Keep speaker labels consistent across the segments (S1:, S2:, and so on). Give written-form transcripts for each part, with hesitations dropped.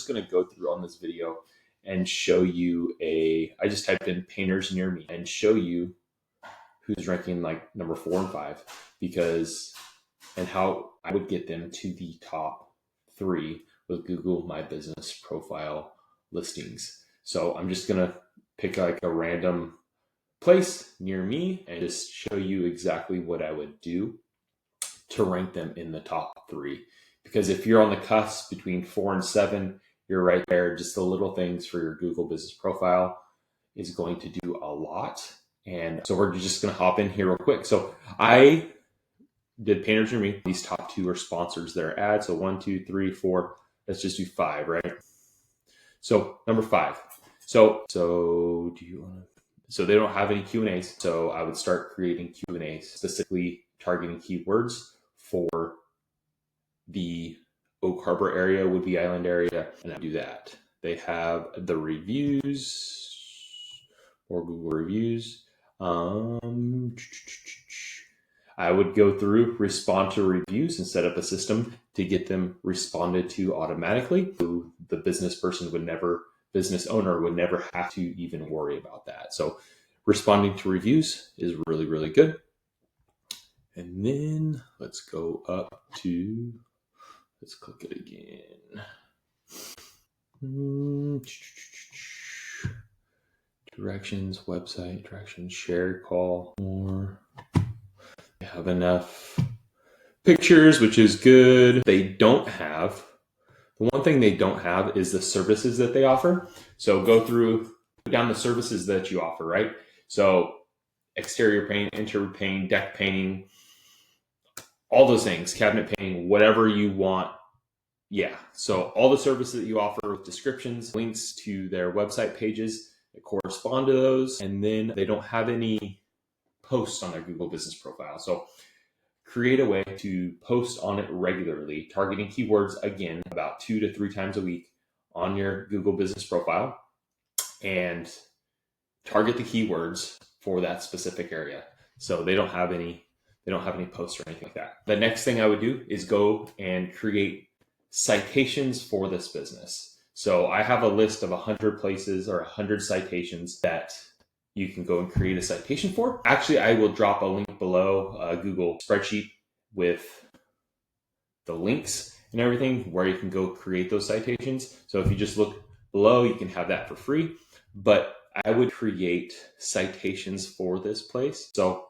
S1: just going to go through on this video and show you I just typed in painters near me and show you who's ranking like number 4 and 5 and how I would get them to the top 3 with Google My Business Profile listings. So I'm just going to pick like a random place near me and just show you exactly what I would do to rank them in the top 3. Because if you're on the cusp between 4 and 7, you're right there. Just the little things for your Google Business Profile is going to do a lot. And so we're just going to hop in here real quick. So I did painters near me. These top 2 are sponsors that are ads. So 1, 2, 3, 4. Let's just do 5, right? So number 5. So they don't have any Q&As. So I would start creating Q&As, specifically targeting keywords for the Oak Harbor area, Whidbey Island area, and I do that. They have the reviews or Google reviews. I would go through, respond to reviews, and set up a system to get them responded to automatically. So the business owner would never have to even worry about that. So responding to reviews is really, really good. And then let's go up to, let's click it again. Directions, website, directions, share, call, more. They have enough pictures, which is good. The one thing they don't have is the services that they offer. So go down the services that you offer, right? So exterior paint, interior paint, deck painting, all those things, cabinet painting, whatever you want. Yeah. So all the services that you offer with descriptions, links to their website pages that correspond to those. And then they don't have any posts on their Google Business Profile. So create a way to post on it regularly, targeting keywords, again, about 2 to 3 times a week on your Google Business Profile, and target the keywords for that specific area. So they don't have any posts or anything like that. The next thing I would do is go and create citations for this business. So I have a list of 100 places or 100 citations that you can go and create a citation for. Actually, I will drop a link below, a Google spreadsheet with the links and everything where you can go create those citations. So if you just look below, you can have that for free. But I would create citations for this place. So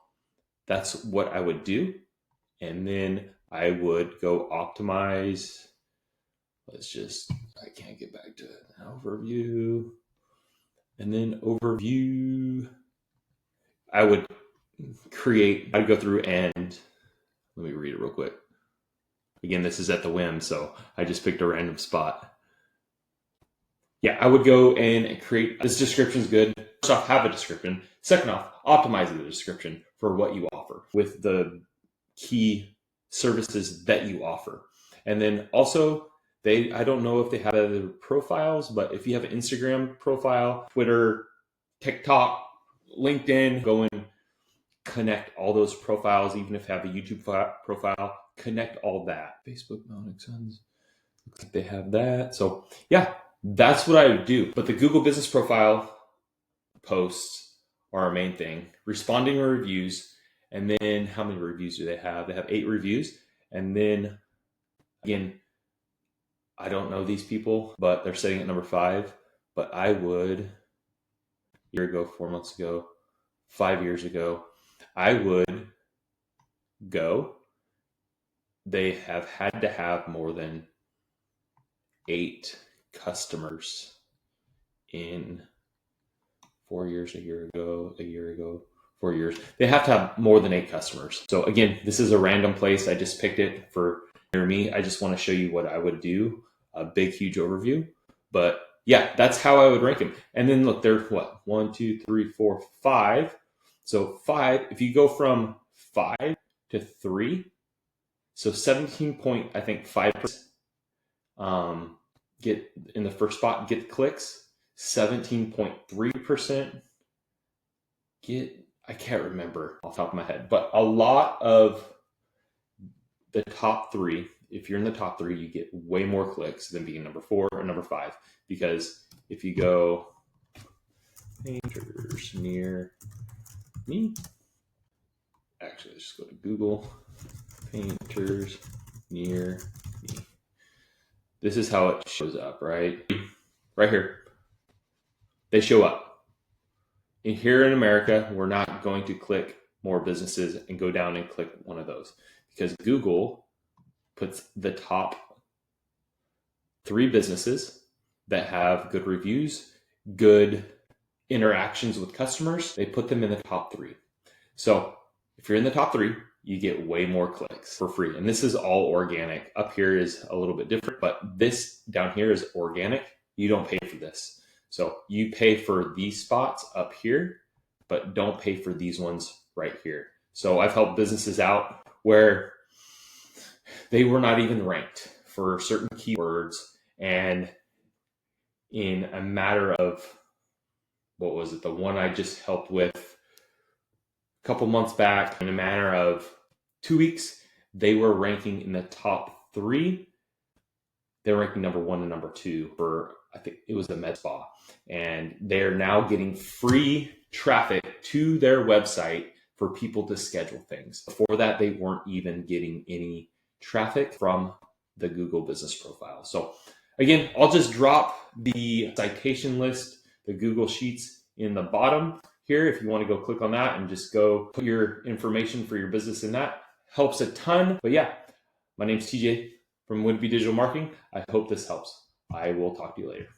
S1: that's what I would do. And then I would go optimize. I can't get back to it. Overview. And then overview, I'd go through and let me read it real quick. Again, this is at the whim, so I just picked a random spot. Yeah, I would go and create, this description's good. First off, have a description. Second off, optimize the description for what you offer with the key services that you offer. And then also, I don't know if they have other profiles, but if you have an Instagram profile, Twitter, TikTok, LinkedIn, go and connect all those profiles. Even if you have a YouTube profile, connect all that. Facebook, looks like they have that. So yeah, that's what I would do. But the Google Business Profile posts are our main thing. Responding to reviews. And then how many reviews do they have? They have 8 reviews. And then again, I don't know these people, but they're sitting at number 5. But I would, a year ago, 4 months ago, 5 years ago, I would go. They have had to have more than 8 customers in 4 years, a year ago, 4 years. They have to have more than 8 customers. So again, this is a random place. I just picked it for near me. I just want to show you what I would do. A big, huge overview. But yeah, that's how I would rank them. And then look, there's what? 1, 2, 3, 4, 5. So 5, if you go from 5 to 3, so 17.5% get in the first spot, get clicks. 17.3% I can't remember off the top of my head, but a lot of the top 3 if you're in the top 3, you get way more clicks than being number 4 or number 5. Because if you go painters near me, actually, let's just go to Google, painters near me. This is how it shows up, right? Right here. They show up. And here in America, we're not going to click more businesses and go down and click one of those, because Google puts the top 3 businesses that have good reviews, good interactions with customers. They put them in the top 3. So if you're in the top 3, you get way more clicks for free. And this is all organic. Up here is a little bit different, but this down here is organic. You don't pay for this. So you pay for these spots up here, but don't pay for these ones right here. So I've helped businesses out where they were not even ranked for certain keywords. And in a matter of, what was it? The one I just helped with a couple months back, in a matter of 2 weeks, they were ranking in the top 3. They were ranking number 1 and number 2 for, I think it was the med spa. And they're now getting free traffic to their website for people to schedule things. Before that, they weren't even getting any traffic from the Google business profile. So again, I'll just drop the citation list, the Google Sheets, in the bottom here. If you want to go click on that and just go put your information for your business in that, helps a ton. But yeah, my name's TJ from Whidbey Digital Marketing. I hope this helps. I will talk to you later.